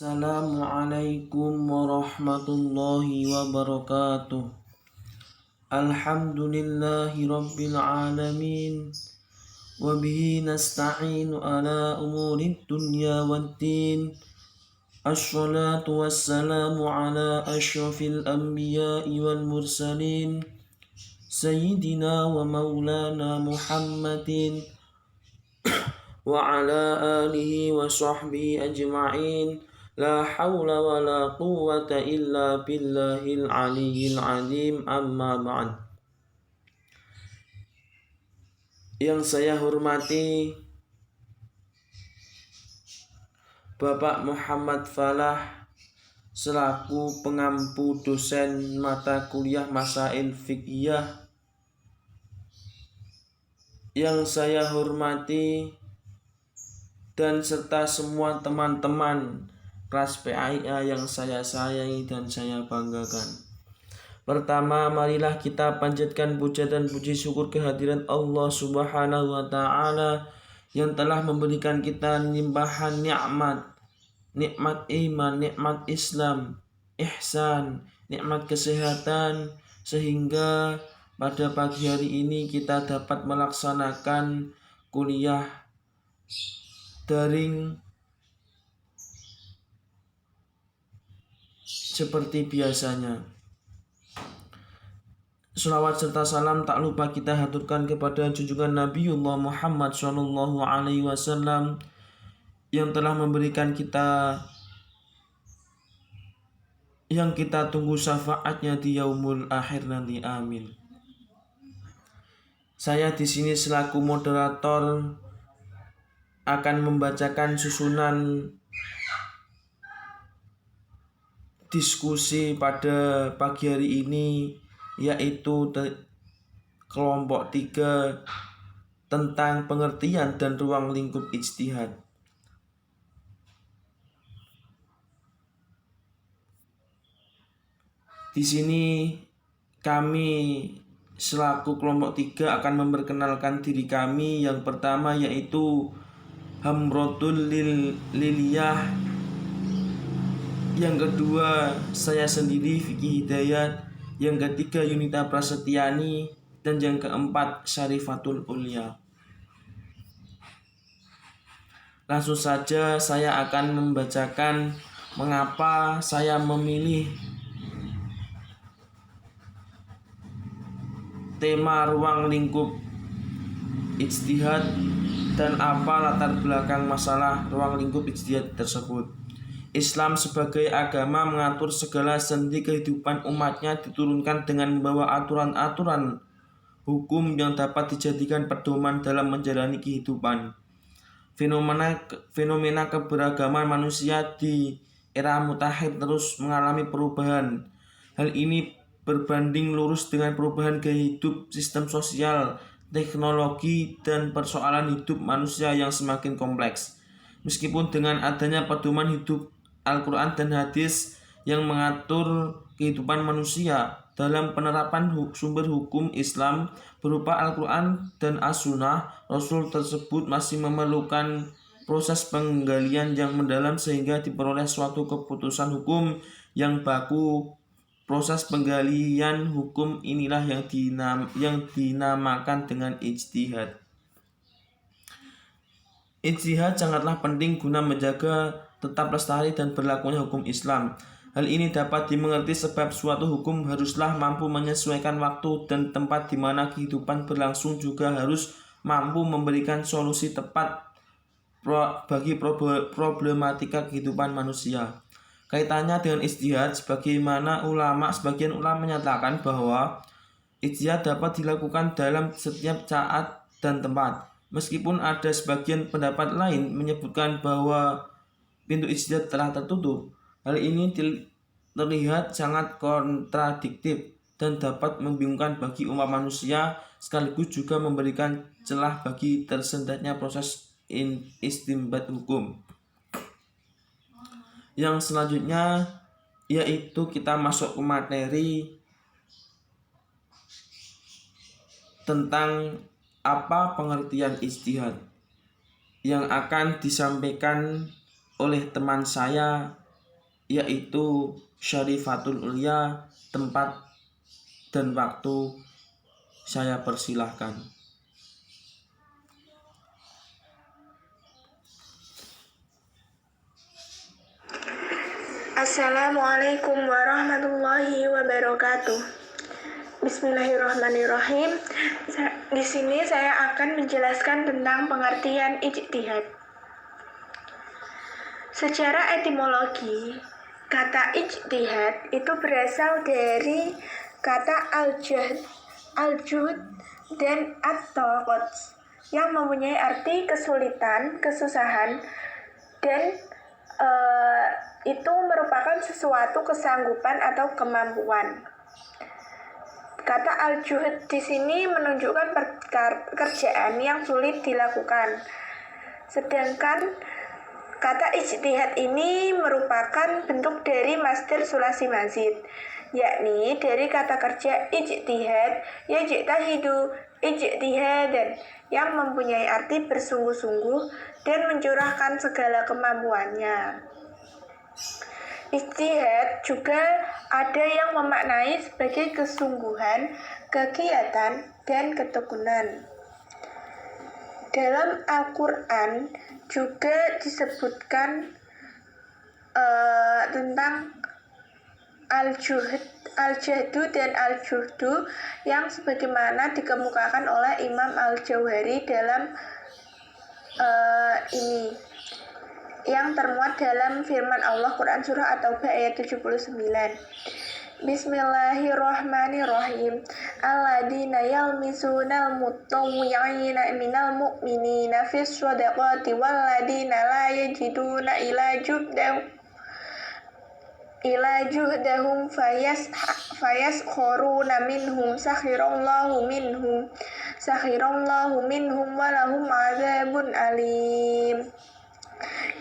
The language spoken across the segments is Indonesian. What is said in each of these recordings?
Assalamualaikum warahmatullahi wabarakatuh. Alhamdulillahi rabbil alamin. Wabihi nasta'inu ala umurid dunya waddin. Assalatu wassalamu ala ashrafil anbiya'i wal mursalin. Sayyidina wa maulana Muhammadin wa ala alihi wa sahbihi ajma'in. La hawla wa la quwwata illa billahil aliyyil azim, amma ba'd. Yang saya hormati Bapak Muhammad Falah selaku pengampu dosen mata kuliah Masail Fiqhiyah. Yang saya hormati dan serta semua teman-teman kelas PAIA yang saya sayangi dan saya banggakan. Pertama, marilah kita panjatkan puja dan puji syukur kehadiran Allah Subhanahu wa Ta'ala yang telah memberikan kita limpahan nikmat iman, nikmat Islam, ihsan, nikmat kesehatan, sehingga pada pagi hari ini kita dapat melaksanakan kuliah daring seperti biasanya. Selawat serta salam tak lupa kita haturkan kepada junjungan Nabiullah Muhammad SAW yang telah memberikan kita yang kita tunggu syafaatnya di yaumul akhir nanti, amin. Saya di sini selaku moderator akan membacakan susunan diskusi pada pagi hari ini, yaitu kelompok 3 tentang pengertian dan ruang lingkup ijtihad. Di sini kami selaku kelompok 3 akan memperkenalkan diri kami. Yang pertama yaitu Hamrotul Liliyah. Yang kedua saya sendiri Vicky Hidayat. Yang ketiga Yunita Prasetyani. Dan yang keempat Syarifatul Ulia. Langsung saja saya akan membacakan mengapa saya memilih tema ruang lingkup ijtihad dan apa latar belakang masalah ruang lingkup ijtihad tersebut. Islam sebagai agama mengatur segala sendi kehidupan umatnya, diturunkan dengan membawa aturan-aturan hukum yang dapat dijadikan pedoman dalam menjalani kehidupan. Fenomena keberagaman manusia di era mutakhir terus mengalami perubahan. Hal ini berbanding lurus dengan perubahan gaya hidup, sistem sosial, teknologi, dan persoalan hidup manusia yang semakin kompleks. Meskipun dengan adanya pedoman hidup Al-Quran dan hadis yang mengatur kehidupan manusia dalam penerapan sumber hukum Islam berupa Al-Quran dan As-Sunnah, Rasul tersebut masih memerlukan proses penggalian yang mendalam sehingga diperoleh suatu keputusan hukum yang baku. Proses penggalian hukum inilah yang dinamakan dengan ijtihad. Ijtihad sangatlah penting guna menjaga tetap lestari dan berlakunya hukum Islam. Hal ini dapat dimengerti sebab suatu hukum haruslah mampu menyesuaikan waktu dan tempat di mana kehidupan berlangsung, juga harus mampu memberikan solusi tepat bagi problematika kehidupan manusia. Kaitannya dengan ijtihad, sebagian ulama menyatakan bahwa ijtihad dapat dilakukan dalam setiap saat dan tempat. Meskipun ada sebagian pendapat lain menyebutkan bahwa pintu ijtihad telah tertutup. Hal ini terlihat sangat kontradiktif dan dapat membingungkan bagi umat manusia, sekaligus juga memberikan celah bagi tersendatnya proses istinbat hukum. Yang selanjutnya yaitu kita masuk ke materi tentang apa pengertian ijtihad yang akan disampaikan oleh teman saya yaitu Syarifatul Ulia. Tempat dan waktu saya persilahkan. Assalamualaikum warahmatullahi wabarakatuh. Bismillahirrahmanirrahim. Di sini saya akan menjelaskan tentang pengertian ijtihad. Secara etimologi, kata ijtihad itu berasal dari kata al-juhd dan at-taqat yang mempunyai arti kesulitan, kesusahan, dan itu merupakan sesuatu kesanggupan atau kemampuan. Kata al-juhd di sini menunjukkan pekerjaan yang sulit dilakukan. Sedangkan kata ijtihad ini merupakan bentuk dari masdar sulasi mazid, yakni dari kata kerja ijtihad, yajtahidu, ijtihadan, yang mempunyai arti bersungguh-sungguh dan mencurahkan segala kemampuannya. Ijtihad juga ada yang memaknai sebagai kesungguhan, kegiatan, dan ketekunan. Dalam Al-Quran juga disebutkan tentang al-jahdu dan al-juhdu yang sebagaimana dikemukakan oleh Imam Al-Jauhari dalam ini yang termuat dalam firman Allah Quran Surah At-Taubah ayat 79. Bismillahirrahmanirrahim. Alladzina yalmisunal mutawwi'ina minal mu'minina fis shadaqati walladzina la yajiduna ila juhdahum fayaskharuna minhum sakhirallahu minhum walahum adzabun alim.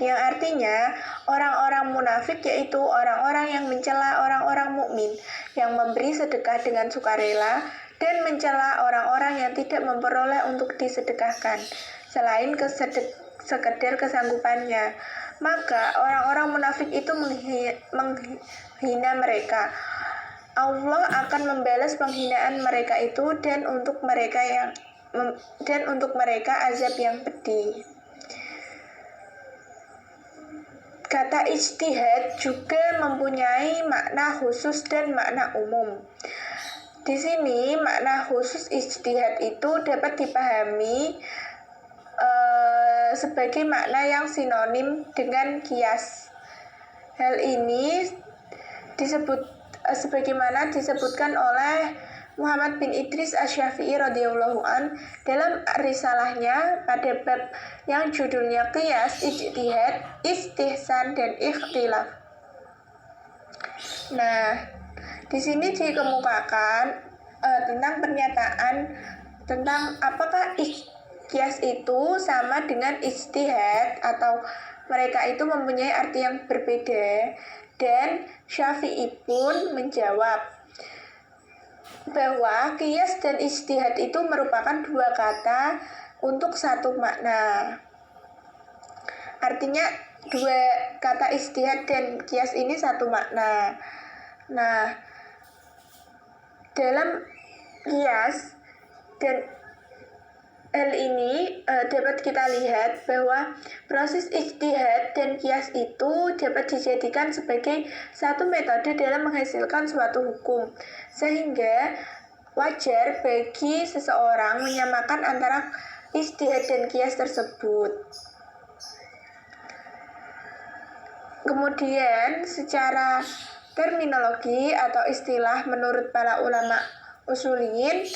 Yang artinya orang-orang munafik yaitu orang-orang yang mencela orang-orang mukmin yang memberi sedekah dengan sukarela dan mencela orang-orang yang tidak memperoleh untuk disedekahkan selain sekedar kesanggupannya. Maka orang-orang munafik itu menghina mereka. Allah akan membalas penghinaan mereka itu dan untuk mereka azab yang pedih. Kata ijtihad juga mempunyai makna khusus dan makna umum. Di sini makna khusus ijtihad itu dapat dipahami sebagai makna yang sinonim dengan qiyas. Hal ini sebagaimana disebutkan oleh Muhammad bin Idris Asy-Syafi'i radhiyallahu an dalam risalahnya pada bab yang judulnya Qiyas, Ijtihad, Istihsan, dan Ikhtilaf. Nah, di sini dikemukakan tentang pernyataan tentang apakah qiyas itu sama dengan ijtihad atau mereka itu mempunyai arti yang berbeda, dan Syafi'i pun menjawab bahwa qiyas dan ijtihad itu merupakan dua kata untuk satu makna. Artinya dua kata ijtihad dan qiyas ini satu makna. Nah, dalam qiyas dan hal ini dapat kita lihat bahwa proses ijtihad dan qiyas itu dapat dijadikan sebagai satu metode dalam menghasilkan suatu hukum, sehingga wajar bagi seseorang menyamakan antara ijtihad dan qiyas tersebut. Kemudian secara terminologi atau istilah menurut para ulama usuliyin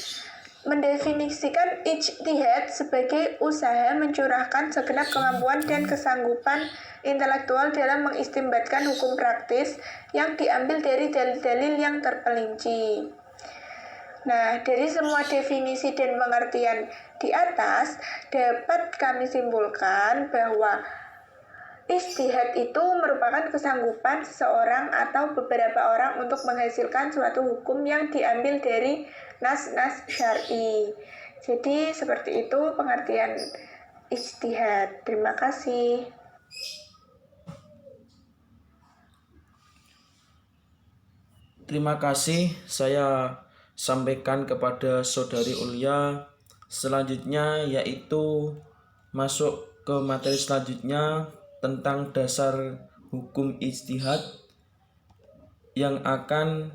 mendefinisikan ijtihad sebagai usaha mencurahkan segenap kemampuan dan kesanggupan intelektual dalam mengistinbatkan hukum praktis yang diambil dari dalil-dalil yang terperinci. Nah, dari semua definisi dan pengertian di atas dapat kami simpulkan bahwa ijtihad itu merupakan kesanggupan seseorang atau beberapa orang untuk menghasilkan suatu hukum yang diambil dari nas-nas syar'i. Jadi seperti itu pengertian ijtihad. Terima kasih. Terima kasih saya sampaikan kepada Saudari Ulia. Selanjutnya yaitu masuk ke materi selanjutnya tentang dasar hukum ijtihad yang akan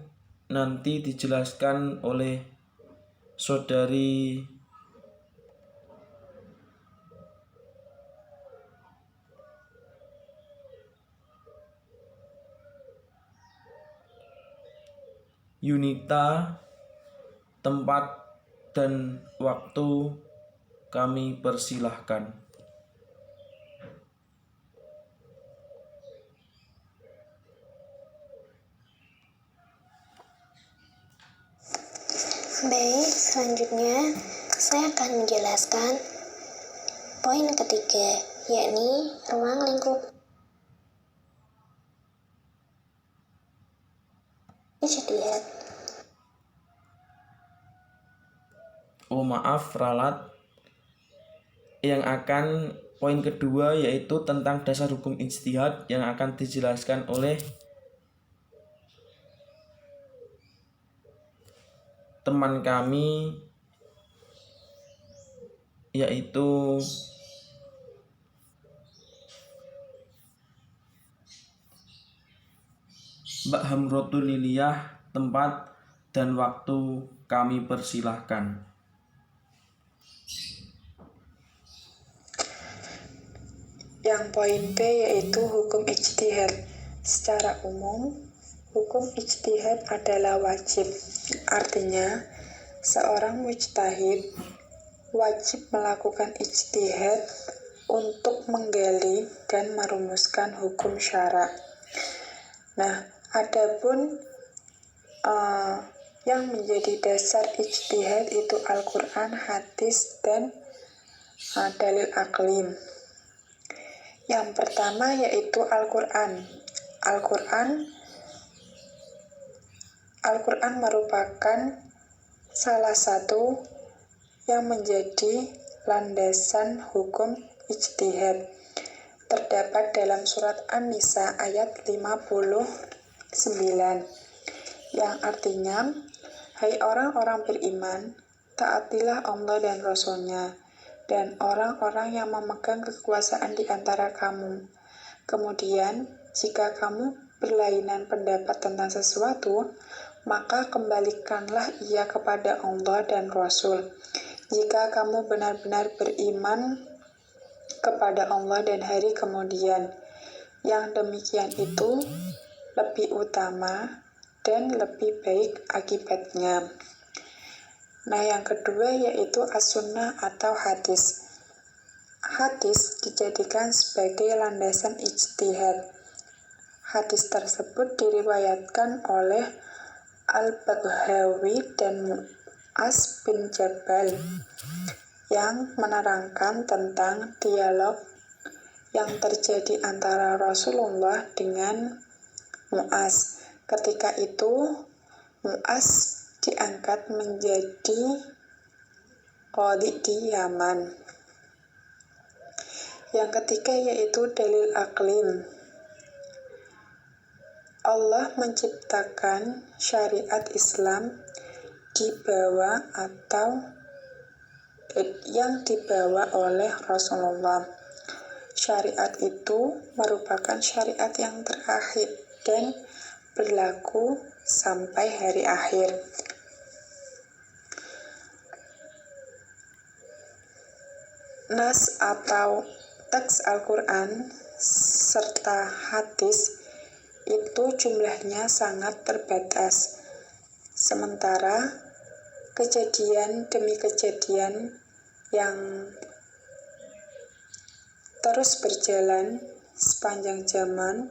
nanti dijelaskan oleh Saudari Yunita. Tempat dan waktu kami persilahkan. Baik, selanjutnya saya akan menjelaskan poin ketiga, yakni ruang lingkup ijtihad. Oh maaf, ralat. Yang akan poin kedua yaitu tentang dasar hukum ijtihad yang akan dijelaskan oleh teman kami yaitu Mbak Hamrotul Liliyah. Tempat dan waktu kami persilahkan. Yang poin B yaitu hukum ijtihad. Secara umum, hukum ijtihad adalah wajib. Artinya, seorang mujtahid wajib melakukan ijtihad untuk menggali dan merumuskan hukum syara. Nah, adapun yang menjadi dasar ijtihad itu Al-Quran, hadis, dan dalil akli. Yang pertama yaitu Al-Quran. Al-Quran merupakan salah satu yang menjadi landasan hukum ijtihad. Terdapat dalam surat An-Nisa ayat 59, yang artinya, hai orang-orang beriman, taatilah Allah dan Rasul-Nya, dan orang-orang yang memegang kekuasaan di antara kamu. Kemudian, jika kamu berlainan pendapat tentang sesuatu, maka kembalikanlah ia kepada Allah dan Rasul. Jika kamu benar-benar beriman kepada Allah dan hari kemudian, yang demikian itu lebih utama dan lebih baik akibatnya. Nah, yang kedua yaitu as-sunnah atau hadis. Hadis dijadikan sebagai landasan ijtihad. Hadis tersebut diriwayatkan oleh Al-Baghawi dan Mu'az bin Jabal yang menerangkan tentang dialog yang terjadi antara Rasulullah dengan Mu'az. Ketika itu, Mu'az diangkat menjadi qadhi di Yaman. Yang ketiga yaitu dalil aklim. Allah menciptakan syariat Islam yang dibawa oleh Rasulullah. Syariat itu merupakan syariat yang terakhir dan berlaku sampai hari akhir. Nas atau teks Al-Quran serta hadis itu jumlahnya sangat terbatas. Sementara kejadian demi kejadian yang terus berjalan sepanjang zaman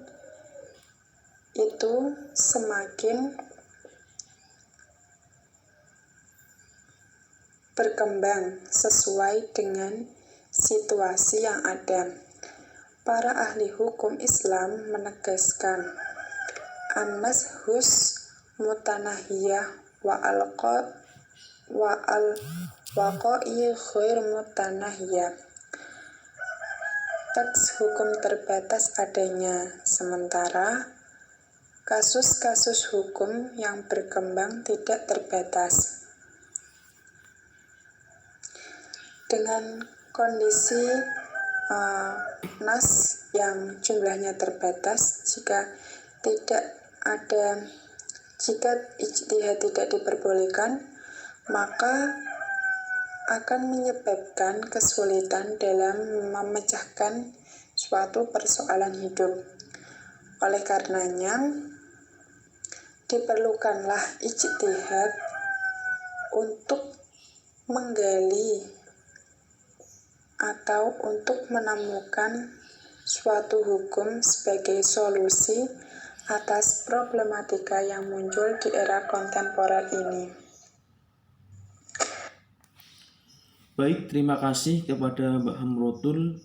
itu semakin berkembang sesuai dengan situasi yang ada. Para ahli hukum Islam menegaskan an-nashus mutanahiyah wa al-waqa'i ghair mutanahiyah. Teks hukum terbatas adanya, sementara kasus-kasus hukum yang berkembang tidak terbatas. Dengan kondisi nas yang jumlahnya terbatas, jika ijtihad tidak diperbolehkan, maka akan menyebabkan kesulitan dalam memecahkan suatu persoalan hidup. Oleh karenanya, diperlukanlah ijtihad untuk menggali atau untuk menemukan suatu hukum sebagai solusi atas problematika yang muncul di era kontemporer ini. Baik, terima kasih kepada Mbak Hamrotul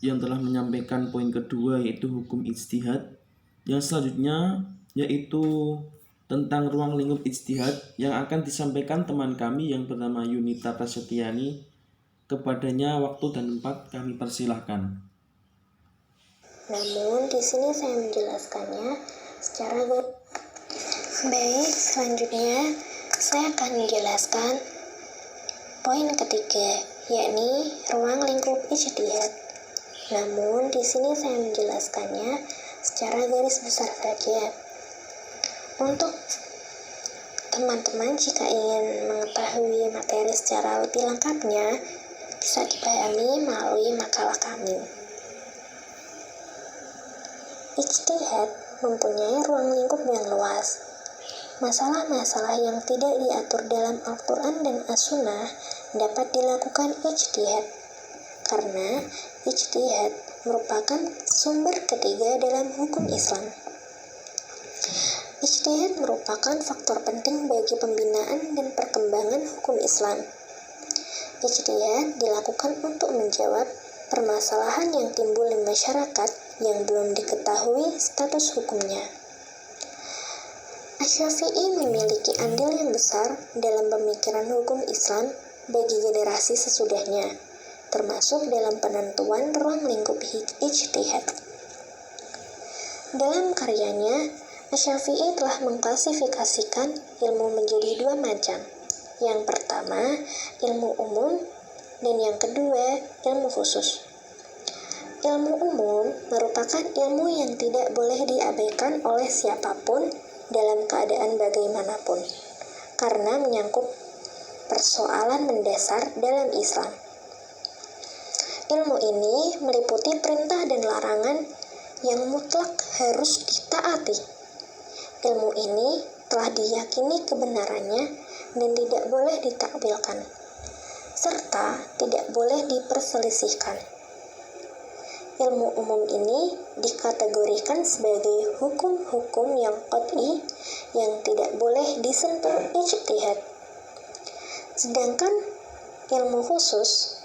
yang telah menyampaikan poin kedua, yaitu hukum ijtihad. Yang selanjutnya yaitu tentang ruang lingkup ijtihad yang akan disampaikan teman kami yang bernama Yunita Prasetyani. Kepadanya waktu dan tempat kami persilahkan. Namun di sini saya menjelaskannya secara baik. Selanjutnya saya akan menjelaskan poin ketiga, yakni ruang lingkup ijtihad. Namun di sini saya menjelaskannya secara garis besar saja. Untuk teman-teman jika ingin mengetahui materi secara lebih lengkapnya, bisa dipahami melalui makalah kami. Ijtihad mempunyai ruang lingkup yang luas. Masalah-masalah yang tidak diatur dalam Al-Quran dan As-Sunnah dapat dilakukan ijtihad, karena ijtihad merupakan sumber ketiga dalam hukum Islam. Ijtihad merupakan faktor penting bagi pembinaan dan perkembangan hukum Islam. Ijtihad dilakukan untuk menjawab permasalahan yang timbul di masyarakat yang belum diketahui status hukumnya. Asy-Syafi'i memiliki andil yang besar dalam pemikiran hukum Islam bagi generasi sesudahnya, termasuk dalam penentuan ruang lingkup ijtihad. Dalam karyanya, Asy-Syafi'i telah mengklasifikasikan ilmu menjadi dua macam. Yang pertama, ilmu umum, dan yang kedua, ilmu khusus. Ilmu umum merupakan ilmu yang tidak boleh diabaikan oleh siapapun dalam keadaan bagaimanapun, karena menyangkut persoalan mendasar dalam Islam. Ilmu ini meliputi perintah dan larangan yang mutlak harus ditaati. Ilmu ini telah diyakini kebenarannya dan tidak boleh ditakwilkan, serta tidak boleh diperselisihkan. Ilmu umum ini dikategorikan sebagai hukum-hukum yang qat'i yang tidak boleh disentuh ijtihad. Sedangkan ilmu khusus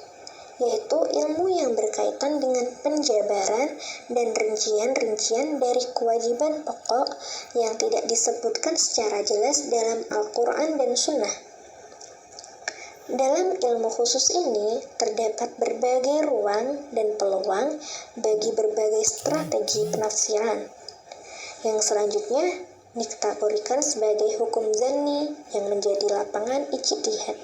yaitu ilmu yang berkaitan dengan penjabaran dan rincian-rincian dari kewajiban pokok yang tidak disebutkan secara jelas dalam Al-Quran dan Sunnah. Dalam ilmu khusus ini terdapat berbagai ruang dan peluang bagi berbagai strategi penafsiran, yang selanjutnya dikategorikan sebagai hukum zanni yang menjadi lapangan ijtihad.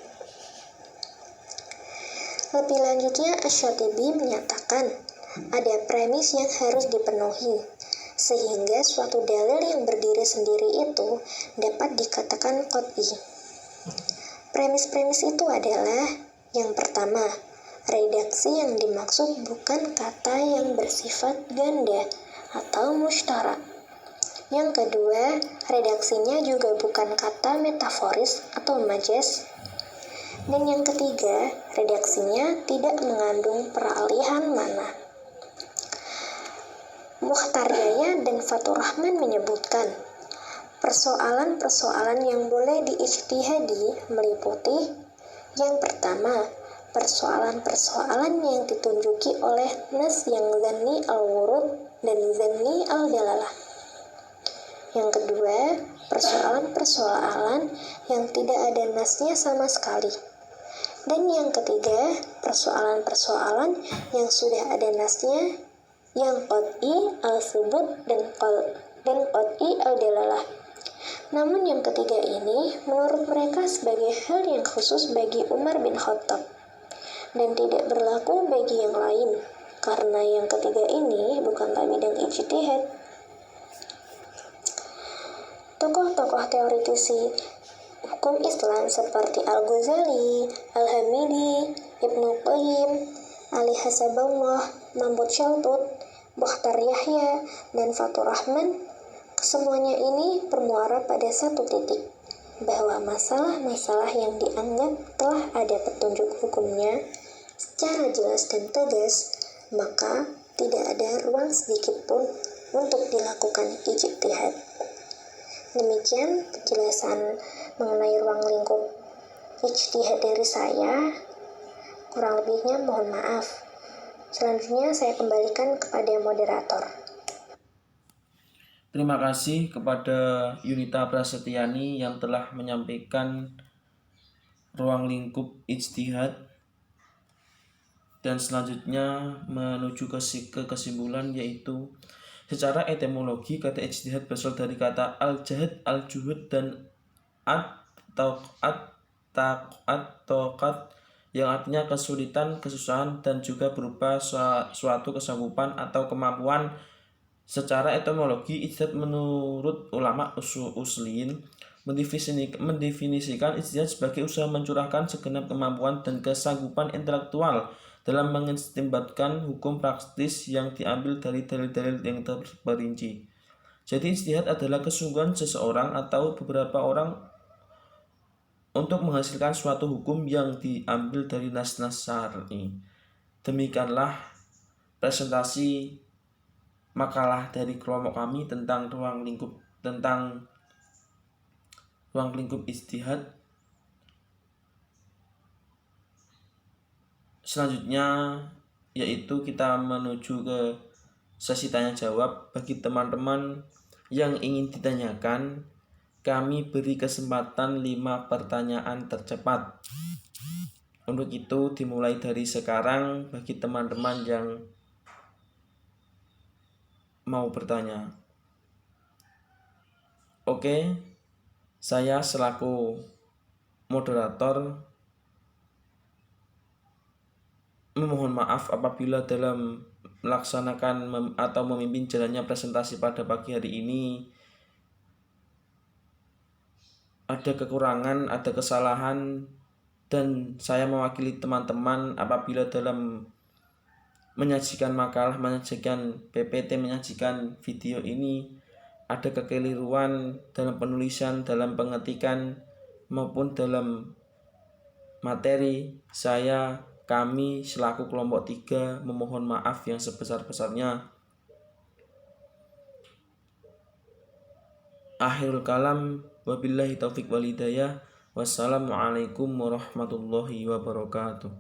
Lebih lanjutnya, Asy-Syatibi menyatakan ada premis yang harus dipenuhi, sehingga suatu dalil yang berdiri sendiri itu dapat dikatakan qat'i. Premis-premis itu adalah: yang pertama, redaksi yang dimaksud bukan kata yang bersifat ganda atau mustarak. Yang kedua, redaksinya juga bukan kata metaforis atau majaz. Dan yang ketiga, redaksinya tidak mengandung peralihan mana. Mukhtar-Yahya dan Fathur Rahman menyebutkan, persoalan-persoalan yang boleh diijtihadi meliputi: yang pertama, persoalan-persoalan yang ditunjuki oleh nas yang zanni al-wurud dan zanni al-dalalah. Yang kedua, persoalan-persoalan yang tidak ada nasnya sama sekali. Dan yang ketiga, persoalan-persoalan yang sudah ada nasnya, yang qat'i al-subut dan qat'i yang ketiga ini menurut mereka sebagai hal yang khusus bagi Umar bin Khattab dan tidak berlaku bagi yang lain, karena yang ketiga ini bukanlah bidang ijtihad. Tokoh-tokoh teoritisi hukum Islam seperti Al-Ghazali, Al-Hamidi, Ibnu Qayyim, Ali Hasabullah, Mahmud Shaltut, Bakhtar Yahya, dan Fathur Rahman, kesemuanya ini bermuara pada satu titik, bahwa masalah-masalah yang dianggap telah ada petunjuk hukumnya secara jelas dan tegas, maka tidak ada ruang sedikit pun untuk dilakukan ijtihad. Demikian penjelasan mengenai ruang lingkup ijtihad dari saya. Kurang lebihnya mohon maaf. Selanjutnya saya kembalikan kepada moderator. Terima kasih kepada Yunita Prasetyani yang telah menyampaikan ruang lingkup ijtihad. Dan selanjutnya menuju ke kesimpulan, yaitu secara etimologi kata ijtihad berasal dari kata al-jahd, al-juhud, dan at-taqat yang artinya kesulitan, kesusahan, dan juga berupa suatu kesanggupan atau kemampuan. Secara etimologi, ijtihad menurut ulama usuliyin mendefinisikan ijtihad sebagai usaha mencurahkan segenap kemampuan dan kesanggupan intelektual dalam mengistinbatkan hukum praktis yang diambil dari dalil-dalil yang terperinci. Jadi ijtihad adalah kesungguhan seseorang atau beberapa orang untuk menghasilkan suatu hukum yang diambil dari nas-nas syar'i. Demikianlah presentasi makalah dari kelompok kami tentang ruang lingkup ijtihad. Selanjutnya yaitu kita menuju ke sesi tanya jawab. Bagi teman-teman yang ingin ditanyakan, kami beri kesempatan 5 pertanyaan tercepat. Untuk itu dimulai dari sekarang bagi teman-teman yang mau bertanya. Oke, saya selaku moderator memohon maaf apabila dalam melaksanakan atau memimpin jalannya presentasi pada pagi hari ini ada kekurangan, ada kesalahan, dan saya mewakili teman-teman apabila dalam menyajikan makalah, menyajikan PPT, menyajikan video ini ada kekeliruan dalam penulisan, dalam pengetikan, maupun dalam materi. Kami selaku kelompok 3 memohon maaf yang sebesar-besarnya. Akhirul kalam, wabillahi taufik wal hidayah. Wassalamualaikum warahmatullahi wabarakatuh.